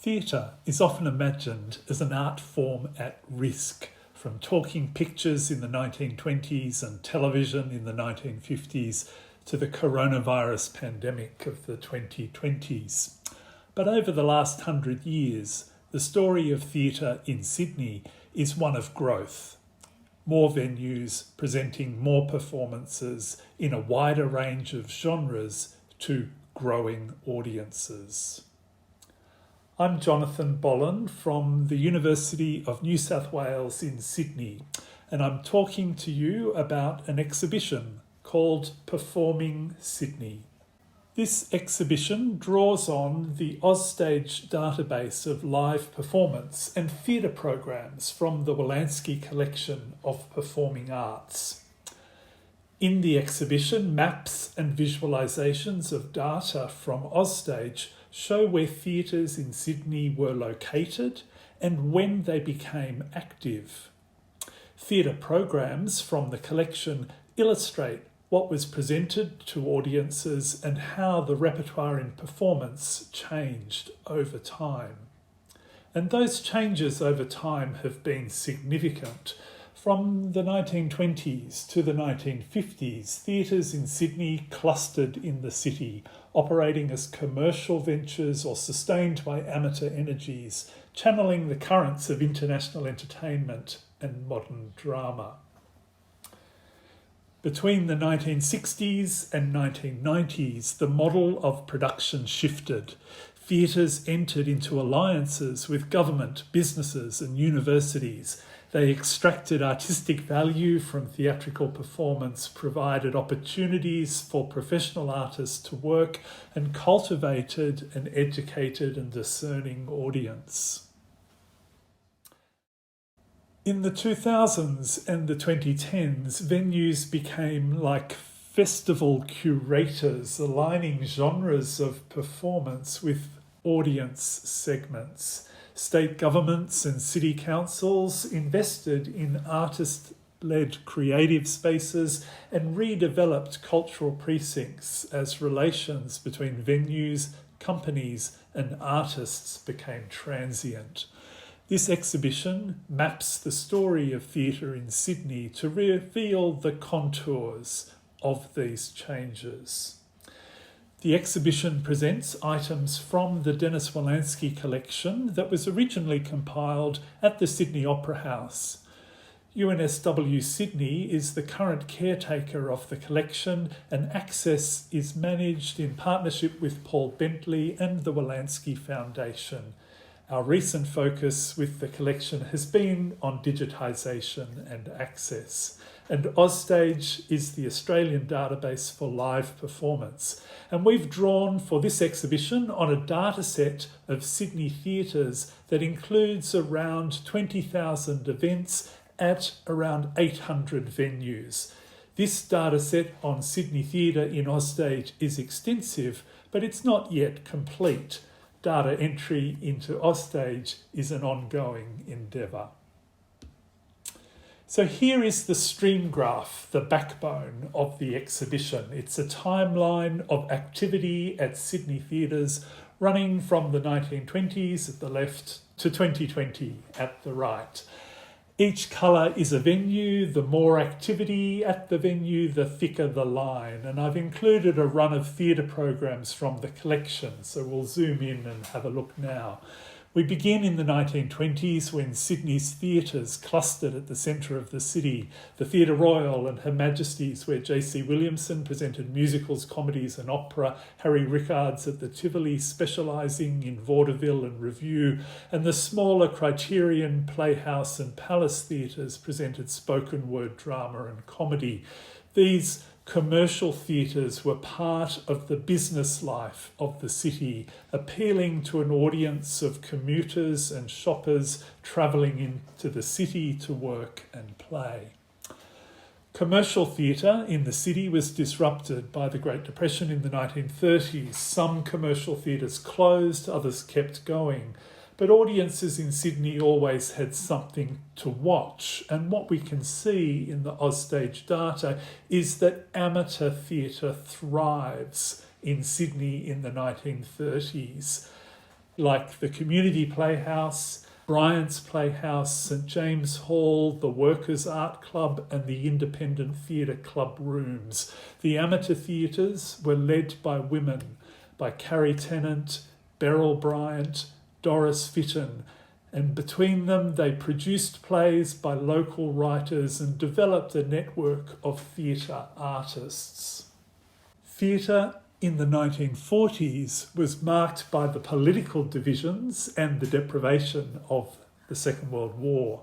Theatre is often imagined as an art form at risk, from talking pictures in the 1920s and television in the 1950s to the coronavirus pandemic of the 2020s. But over the last 100 years, the story of theatre in Sydney is one of growth. More venues presenting more performances in a wider range of genres to growing audiences. I'm Jonathan Bollen from the University of New South Wales in Sydney, and I'm talking to you about an exhibition called Performing Sydney. This exhibition draws on the AusStage database of live performance and theatre programs from the Wolanski Collection of Performing Arts. In the exhibition, maps and visualisations of data from AusStage show where theatres in Sydney were located and when they became active. Theatre programs from the collection illustrate what was presented to audiences and how the repertoire in performance changed over time. And those changes over time have been significant. From the 1920s to the 1950s, theatres in Sydney clustered in the city, operating as commercial ventures or sustained by amateur energies, channeling the currents of international entertainment and modern drama. Between the 1960s and 1990s, the model of production shifted. Theatres entered into alliances with government, businesses and universities. They extracted artistic value from theatrical performance, provided opportunities for professional artists to work, and cultivated an educated and discerning audience. In the 2000s and the 2010s, venues became like festival curators, aligning genres of performance with audience segments. State governments and city councils invested in artist-led creative spaces and redeveloped cultural precincts as relations between venues, companies and artists became transient. This exhibition maps the story of theatre in Sydney to reveal the contours of these changes. The exhibition presents items from the Wolanski Collection that was originally compiled at the Sydney Opera House. UNSW Sydney is the current caretaker of the collection, and access is managed in partnership with Paul Bentley and the Wolanski Foundation. Our recent focus with the collection has been on digitisation and access. And AusStage is the Australian database for live performance. And we've drawn for this exhibition on a data set of Sydney theatres that includes around 20,000 events at around 800 venues. This data set on Sydney theatre in AusStage is extensive, but it's not yet complete. Data entry into AusStage is an ongoing endeavour. So here is the stream graph, the backbone of the exhibition. It's a timeline of activity at Sydney theatres running from the 1920s at the left to 2020 at the right. Each colour is a venue. The more activity at the venue, the thicker the line. And I've included a run of theatre programs from the collection, so we'll zoom in and have a look now. We begin in the 1920s when Sydney's theatres clustered at the centre of the city. The Theatre Royal and Her Majesty's, where J.C. Williamson presented musicals, comedies and opera, Harry Rickards at the Tivoli specialising in vaudeville and revue, and the smaller Criterion, Playhouse and Palace theatres presented spoken word drama and comedy. These commercial theatres were part of the business life of the city, appealing to an audience of commuters and shoppers travelling into the city to work and play. Commercial theatre in the city was disrupted by the Great Depression in the 1930s. Some commercial theatres closed, others kept going. But audiences in Sydney always had something to watch. And what we can see in the AusStage data is that amateur theatre thrives in Sydney in the 1930s. like the Community Playhouse, Bryant's Playhouse, St James Hall, the Workers' Art Club and the Independent Theatre Club Rooms. The amateur theatres were led by women, by Carrie Tennant, Beryl Bryant, Doris Fitton, and between them they produced plays by local writers and developed a network of theatre artists. Theatre in the 1940s was marked by the political divisions and the deprivation of the Second World War.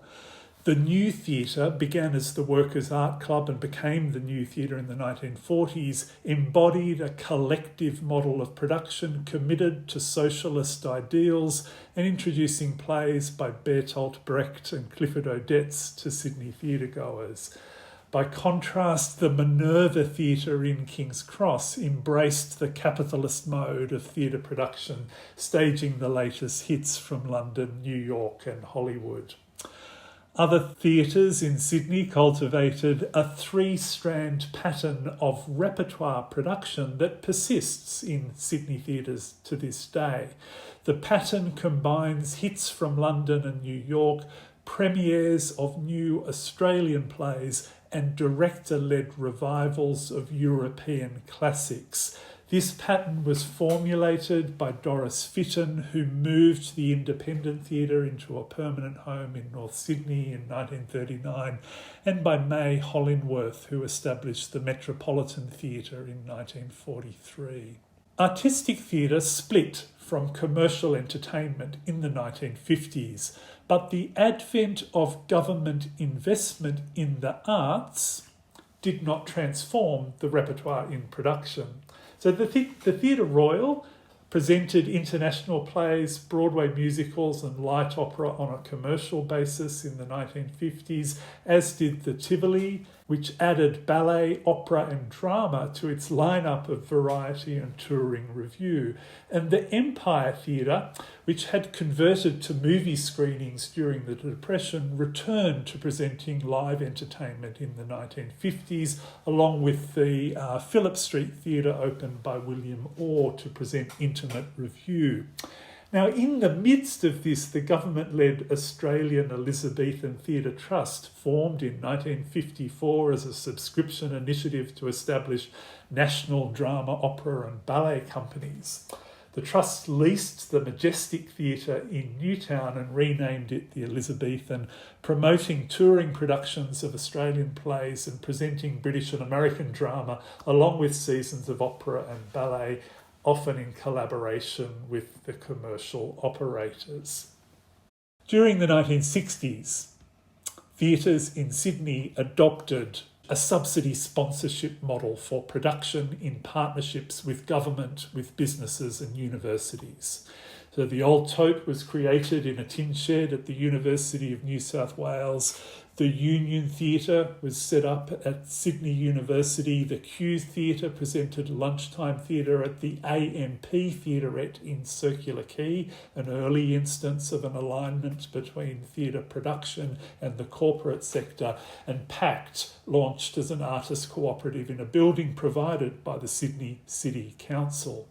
The New Theatre began as the Workers' Art Club and became the New Theatre in the 1940s, embodied a collective model of production committed to socialist ideals and introducing plays by Bertolt Brecht and Clifford Odets to Sydney theatregoers. By contrast, the Minerva Theatre in King's Cross embraced the capitalist mode of theatre production, staging the latest hits from London, New York and Hollywood. Other theatres in Sydney cultivated a three-strand pattern of repertoire production that persists in Sydney theatres to this day. The pattern combines hits from London and New York, premieres of new Australian plays and director-led revivals of European classics. This pattern was formulated by Doris Fitton, who moved the Independent Theatre into a permanent home in North Sydney in 1939, and by May Hollingworth, who established the Metropolitan Theatre in 1943. Artistic theatre split from commercial entertainment in the 1950s, but the advent of government investment in the arts did not transform the repertoire in production. So the Theatre Royal presented international plays, Broadway musicals and light opera on a commercial basis in the 1950s, as did the Tivoli, which added ballet, opera and drama to its lineup of variety and touring revue. And the Empire Theatre, which had converted to movie screenings during the Depression, returned to presenting live entertainment in the 1950s, along with the Phillip Street Theatre opened by William Orr to present intimate revue. Now, in the midst of this, the government-led Australian Elizabethan Theatre Trust, formed in 1954 as a subscription initiative to establish national drama, opera and ballet companies. The Trust leased the Majestic Theatre in Newtown and renamed it the Elizabethan, promoting touring productions of Australian plays and presenting British and American drama, along with seasons of opera and ballet, often in collaboration with the commercial operators. During the 1960s, theatres in Sydney adopted a subsidy sponsorship model for production in partnerships with government, with businesses and universities. So the Old Tote was created in a tin shed at the University of New South Wales. The Union Theatre was set up at Sydney University. The Q Theatre presented lunchtime theatre at the AMP Theaterette in Circular Quay, an early instance of an alignment between theatre production and the corporate sector. And PACT launched as an artist cooperative in a building provided by the Sydney City Council.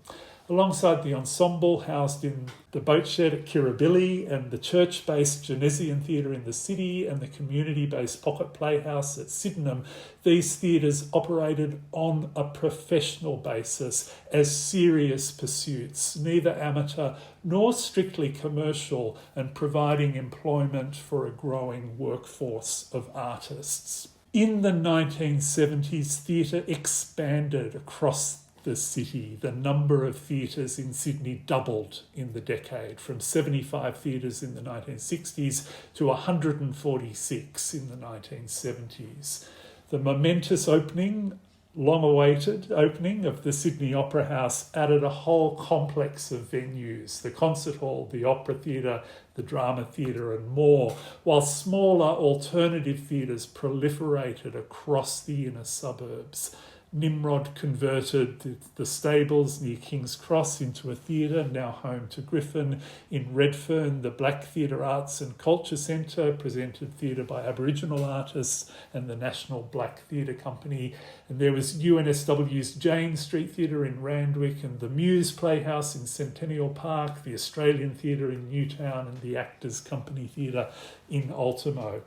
Alongside the ensemble housed in the boat shed at Kirribilli and the church-based Genesian Theatre in the city and the community-based Pocket Playhouse at Sydenham, these theatres operated on a professional basis as serious pursuits, neither amateur nor strictly commercial, and providing employment for a growing workforce of artists. In the 1970s, theatre expanded across the city. The number of theatres in Sydney doubled in the decade, from 75 theatres in the 1960s to 146 in the 1970s. The momentous long-awaited opening of the Sydney Opera House added a whole complex of venues, the concert hall, the opera theatre, the drama theatre and more, while smaller alternative theatres proliferated across the inner suburbs. Nimrod converted the stables near King's Cross into a theatre, now home to Griffin. In Redfern, the Black Theatre Arts and Culture Centre presented theatre by Aboriginal artists, and the National Black Theatre Company. And there was UNSW's Jane Street Theatre in Randwick, and the Muse Playhouse in Centennial Park, the Australian Theatre in Newtown, and the Actors Company Theatre in Ultimo.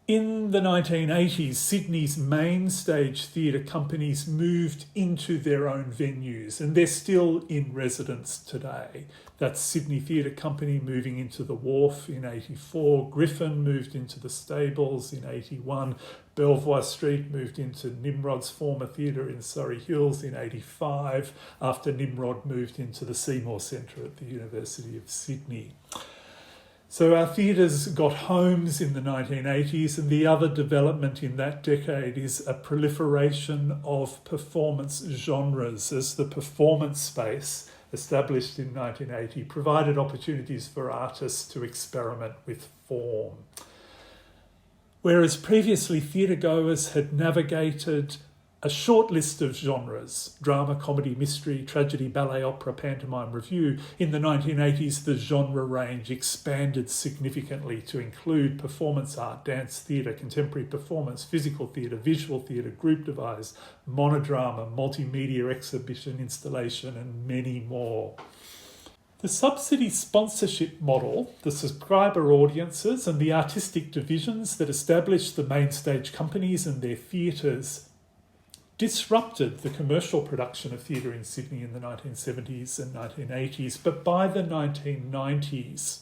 In the 1980s, Sydney's main stage theatre companies moved into their own venues, and they're still in residence today. That's Sydney Theatre Company moving into the Wharf in 84, Griffin moved into the Stables in 81, Belvoir Street moved into Nimrod's former theatre in Surrey Hills in 85, after Nimrod moved into the Seymour Centre at the University of Sydney. So our theatres got homes in the 1980s, and the other development in that decade is a proliferation of performance genres, as the performance space, established in 1980, provided opportunities for artists to experiment with form. Whereas previously theatre-goers had navigated a short list of genres: drama, comedy, mystery, tragedy, ballet, opera, pantomime, revue. In the 1980s, the genre range expanded significantly to include performance art, dance theatre, contemporary performance, physical theatre, visual theatre, group devise, monodrama, multimedia exhibition, installation, and many more. The subsidy sponsorship model, the subscriber audiences, and the artistic divisions that established the main stage companies and their theatres disrupted the commercial production of theatre in Sydney in the 1970s and 1980s, but by the 1990s,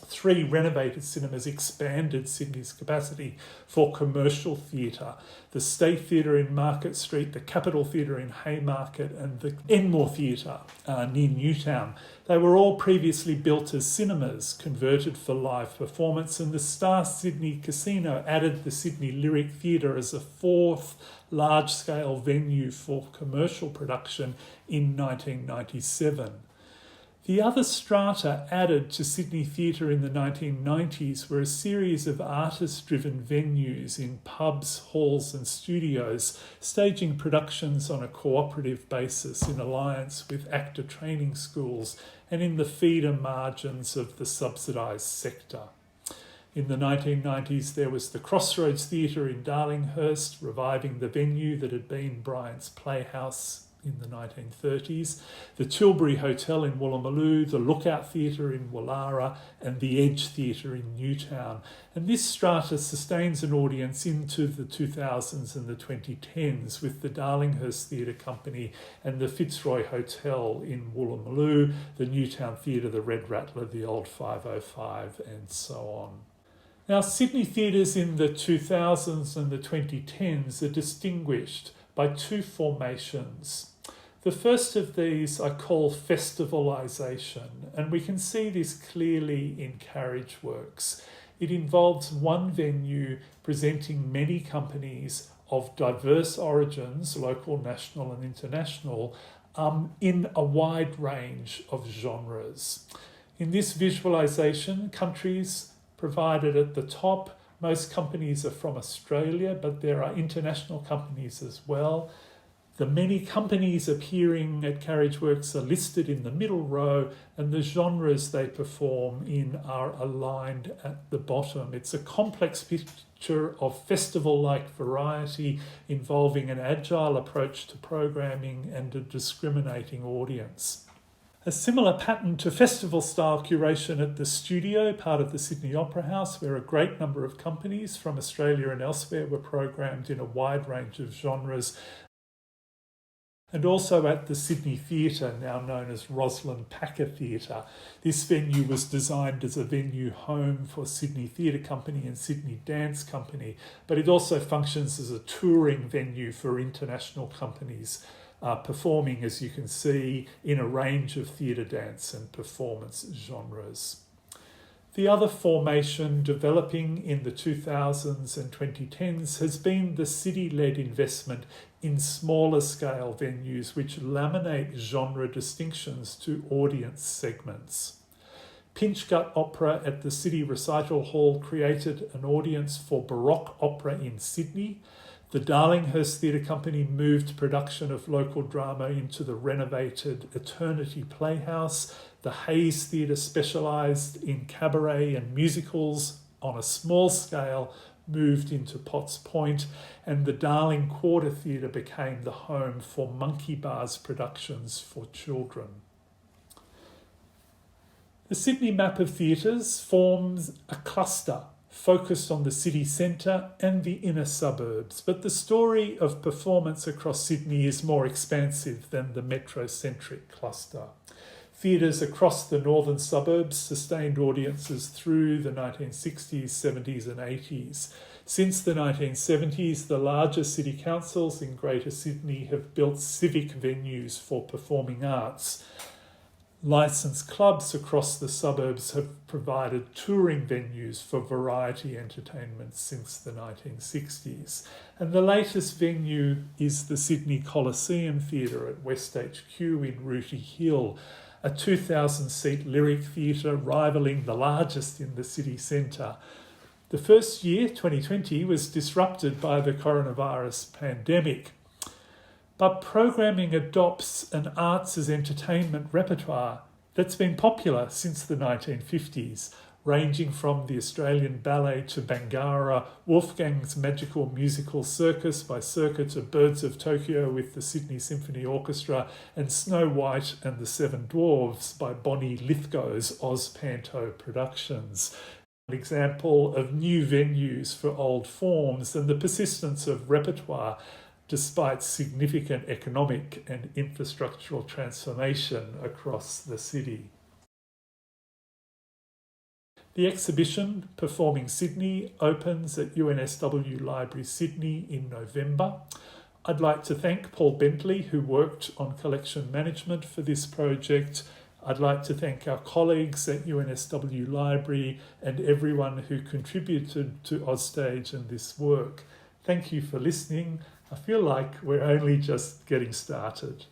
3 renovated cinemas expanded Sydney's capacity for commercial theatre: the State Theatre in Market Street, the Capitol Theatre in Haymarket, and the Enmore Theatre near Newtown. They were all previously built as cinemas, converted for live performance, and the Star Sydney Casino added the Sydney Lyric Theatre as a 4th large-scale venue for commercial production in 1997. The other strata added to Sydney theatre in the 1990s were a series of artist-driven venues in pubs, halls and studios, staging productions on a cooperative basis in alliance with actor training schools and in the feeder margins of the subsidised sector. In the 1990s, there was the Crossroads Theatre in Darlinghurst, reviving the venue that had been Bryant's Playhouse in the 1930s, the Tilbury Hotel in Woolloomooloo, the Lookout Theatre in Woollahra, and the Edge Theatre in Newtown. And this strata sustains an audience into the 2000s and the 2010s with the Darlinghurst Theatre Company and the Fitzroy Hotel in Woolloomooloo, the Newtown Theatre, the Red Rattler, the Old 505, and so on. Now, Sydney theatres in the 2000s and the 2010s are distinguished by 2 formations. The first of these I call festivalisation, and we can see this clearly in Carriage Works. It involves one venue presenting many companies of diverse origins, local, national and international, in a wide range of genres. In this visualisation, countries provided at the top. Most companies are from Australia, but there are international companies as well. The many companies appearing at Carriage Works are listed in the middle row, and the genres they perform in are aligned at the bottom. It's a complex picture of festival-like variety involving an agile approach to programming and a discriminating audience. A similar pattern to festival-style curation at the Studio, part of the Sydney Opera House, where a great number of companies from Australia and elsewhere were programmed in a wide range of genres. And also at the Sydney Theatre, now known as Rosalind Packer Theatre. This venue was designed as a venue home for Sydney Theatre Company and Sydney Dance Company, but it also functions as a touring venue for international companies, performing, as you can see, in a range of theatre, dance and performance genres. The other formation developing in the 2000s and 2010s has been the city-led investment in smaller scale venues which laminate genre distinctions to audience segments. Pinchgut Opera at the City Recital Hall created an audience for Baroque opera in Sydney. The Darlinghurst Theatre Company moved production of local drama into the renovated Eternity Playhouse. The Hayes Theatre specialised in cabaret and musicals on a small scale, moved into Potts Point, and the Darling Quarter Theatre became the home for Monkey Bars productions for children. The Sydney map of theatres forms a cluster focused on the city centre and the inner suburbs, but the story of performance across Sydney is more expansive than the metrocentric cluster. Theatres across the northern suburbs sustained audiences through the 1960s, 70s and 80s. Since the 1970s, the larger city councils in Greater Sydney have built civic venues for performing arts. Licensed clubs across the suburbs have provided touring venues for variety entertainment since the 1960s. And the latest venue is the Sydney Coliseum Theatre at West HQ in Rooty Hill, a 2,000-seat lyric theatre rivalling the largest in the city centre. The first year, 2020, was disrupted by the coronavirus pandemic. But programming adopts an arts as entertainment repertoire that's been popular since the 1950s, ranging from the Australian Ballet to Bangara, Wolfgang's Magical Musical Circus by Circa to Birds of Tokyo with the Sydney Symphony Orchestra, and Snow White and the Seven Dwarfs by Bonnie Lithgow's AusPanto Productions. An example of new venues for old forms and the persistence of repertoire despite significant economic and infrastructural transformation across the city. The exhibition, Performing Sydney, opens at UNSW Library Sydney in November. I'd like to thank Paul Bentley, who worked on collection management for this project. I'd like to thank our colleagues at UNSW Library and everyone who contributed to AusStage and this work. Thank you for listening. I feel like we're only just getting started.